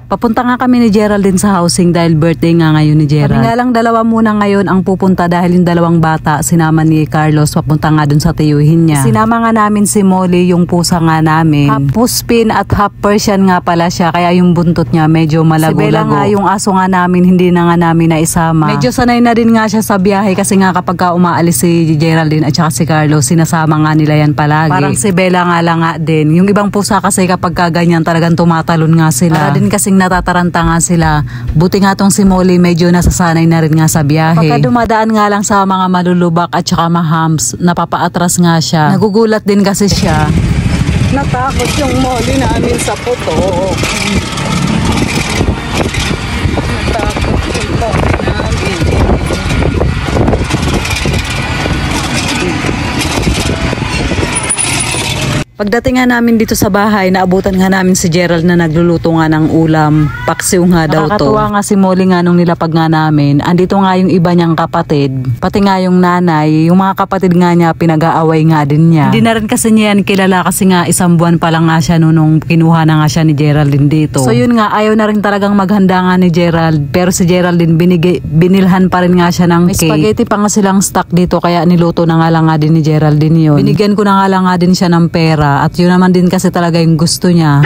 Papunta nga kami ni Geraldine sa housing dahil birthday nga ngayon ni Gerald. Kami nga lang dalawa muna ngayon ang pupunta dahil yung dalawang bata sinama ni Carlos papunta nga dun sa tiyuhin niya. Sinama nga namin si Molly, yung pusa nga namin. Half Puspin at half Persian nga pala siya kaya yung buntot niya medyo malago-lago. Si Bella nga yung aso nga namin hindi na nga namin naisama. Medyo sanay na din nga siya sa biyahe kasi nga kapag ka umaalis si Geraldine at saka si Carlos sinasama nga nila yan palagi. Parang si Bella nga lang nga din. Yung ibang pusa kasi kapag ka ganyan talagang tumatalon nga sila. Para din kasing natataranta nga sila. Buti nga tong si Molly medyo nasasanay na rin nga sa biyahe. Pagka dumadaan nga lang sa mga malulubak at saka mahams, napapaatras nga siya. Nagugulat din kasi siya. Natakot yung Molly namin sa puto. Natakot yung Molly namin. Pagdating nga namin dito sa bahay, naabutan nga namin si Gerald na nagluluto nga ng ulam. Paksiw nga daw to. Nakakatuwa nga si Molly nga nung nilapag nga namin. Andito nga yung iba niyang kapatid. Pati nga yung nanay, yung mga kapatid nga niya pinag-aaway nga din niya. Hindi na rin kasi niya yan kilala kasi nga isang buwan pa lang nga siya nung kinuha na nga siya ni Geraldine dito. So yun nga, ayaw na rin talagang maghanda nga ni Gerald. Pero si Geraldine binilhan pa rin nga siya ng cake. May spaghetti pa nga silang stock dito kaya niluto na nga lang nga din ni Geraldine yun. Binigyan ko na nga lang nga din siya ng pera. At yun naman din kasi talaga yung gusto niya.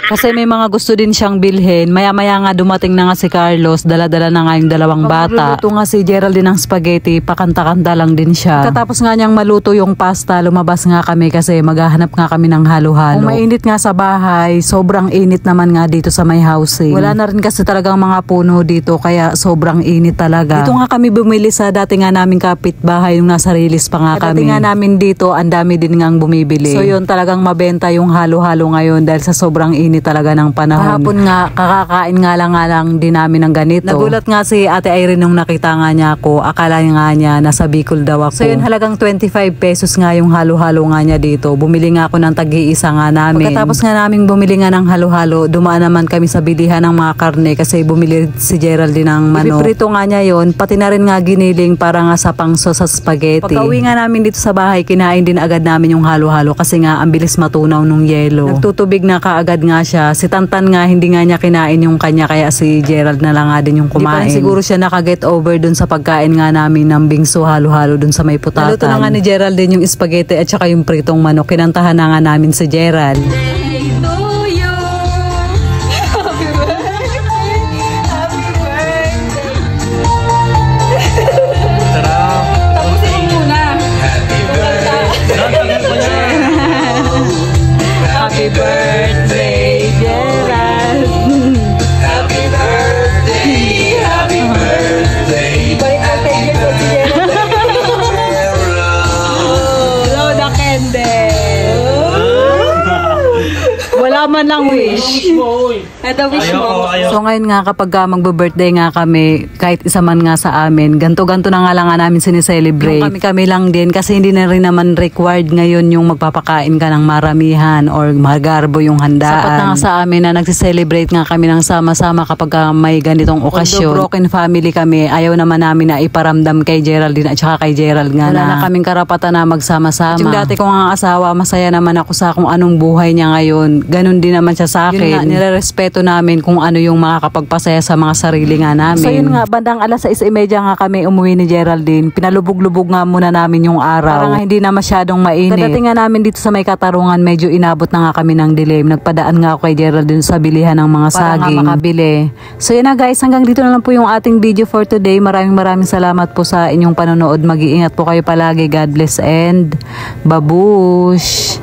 Kasi may mga gusto din siyang bilhin. Maya-maya nga dumating na nga si Carlos. Dala-dala na nga yung dalawang bata. Magluluto nga si Geraldine ng spaghetti. Pakanta-kanta lang din siya. Katapos nga niyang maluto yung pasta, lumabas nga kami kasi maghahanap nga kami ng halo-halo. Kung mainit nga sa bahay, sobrang init naman nga dito sa may housing. Wala na rin kasi talagang mga puno dito kaya sobrang init talaga. Dito nga kami bumili sa dati nga naming kapitbahay yung nasa Rilis pa nga kami. Dati nga namin dito, ang dami din ngang bumibili. So yun talagang mabenta yung halo-halo ngayon dahil sa sobrang init talaga ng panahon. Kahapon nga, kakakain nga lang din namin ng ganito. Nagulat nga si Ate Irene nung nakita nga niya ako. Akala nga niya nasa Bicol daw ako. So yun, halagang 25 pesos nga yung halo-halo nga niya dito. Bumili nga ako ng tag-iisa nga namin. Pagkatapos nga namin bumili nga ng halo-halo, dumaan naman kami sa bilihan ng mga karne kasi bumili si Geraldine ng manok. Ipiprito nga niya yun, pati na rin nga giniling para nga sa pangso sa spaghetti. Pagka-uwi nga namin dito sa bahay, kinain din agad namin yung halo-halo kasi nga ang bilis matunaw nung yelo. Nagtutubig na kaagad nga siya. Si Tantan nga hindi nga niya kinain yung kanya kaya si Gerald na lang nga din yung kumain. Di pa siguro siya nakaget over dun sa pagkain nga namin ng bingso halo-halo dun sa may putatan. Naluto na nga ni Gerald din yung spaghetti at saka yung pritong manok. Kinantahan na nga namin si Gerald. Happy birthday, Gerald. Happy birthday, happy birthday. Happy birthday, blow the candle. Wala man lang wish. Ito wish mo. So ngayon nga kapag magbe-birthday nga kami, kahit isa man nga sa amin, ganto-ganto na nga lang nga namin sineselebrate. Kami lang din kasi hindi na rin naman required ngayon yung magpapakain ka ng maramihan or magarbo yung handaan. Sapat na nga sa amin na nagsiselebrate nga kami ng sama-sama kapag may ganitong okasyon. Although broken family kami, ayaw naman namin na iparamdam kay Geraldine at saka kay Gerald nga na kaming karapatan na magsama-sama. Yung dati kong ang asawa, masaya naman ako sa kung anong buhay niya ngayon. Ganun din naman siya sa akin. Yun nga, nirerespeto namin kung ano yung makakapagpasaya sa mga sarili nga namin. So yun nga, bandang alas 6:30 nga kami umuwi ni Geraldine. Pinalubog-lubog nga muna namin yung araw. Para nga hindi na masyadong mainit. Pagdating nga namin dito sa may Katarungan, medyo inabot na nga kami ng dilim. Nagpadaan nga ako kay Geraldine sa bilihan ng mga saging. Para nga makabili. So yun na guys, hanggang dito na lang po yung ating video for today. Maraming salamat po sa inyong panonood. Mag-iingat po kayo palagi. God bless and babush!